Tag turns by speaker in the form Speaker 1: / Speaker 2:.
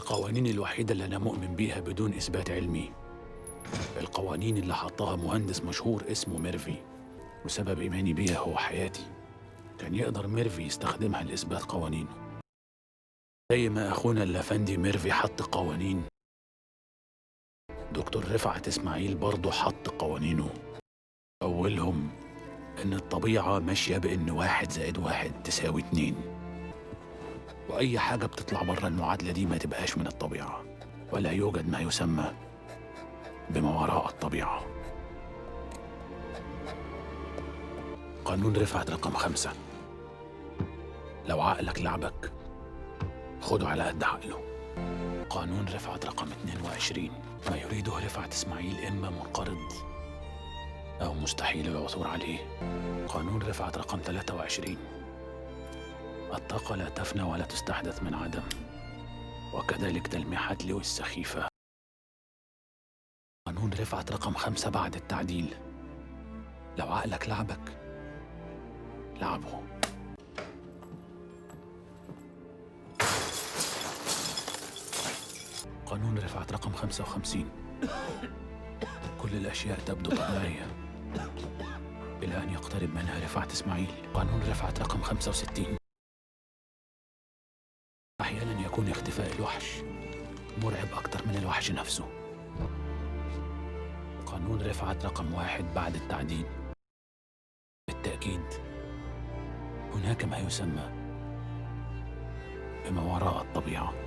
Speaker 1: القوانين الوحيدة اللي أنا مؤمن بيها بدون إثبات علمي، القوانين اللي حطها مهندس مشهور اسمه ميرفي، وسبب إيماني بيها هو حياتي. كان يقدر ميرفي يستخدمها لإثبات قوانينه، زي ما أخونا الأفندي ميرفي حط قوانين. دكتور رفعت إسماعيل برضه حط قوانينه، أولهم إن الطبيعة ماشية بإن 1+1=2، وأي حاجة بتطلع بره المعادلة دي ما تبقاش من الطبيعة، ولا يوجد ما يسمى بما وراء الطبيعة. قانون رفعت رقم 5: لو عقلك لعبك خده على قد عقله. قانون رفعت رقم 22: ما يريده رفعت إسماعيل إما منقرض أو مستحيل العثور عليه. قانون رفعت رقم 23: الطاقة لا تفنى ولا تستحدث من عدم، وكذلك تلميحات لوي السخيفة. قانون رفعت رقم 5 بعد التعديل: لو عقلك لعبك لعبه. قانون رفعت رقم 55: كل الأشياء تبدو طبيعية إلى أن يقترب منها رفعت إسماعيل. قانون رفعت رقم 65: أحياناً يكون اختفاء الوحش مرعب أكتر من الوحش نفسه. قانون رفعت رقم 1 بعد التعديل: بالتأكيد هناك ما يسمى بما وراء الطبيعة.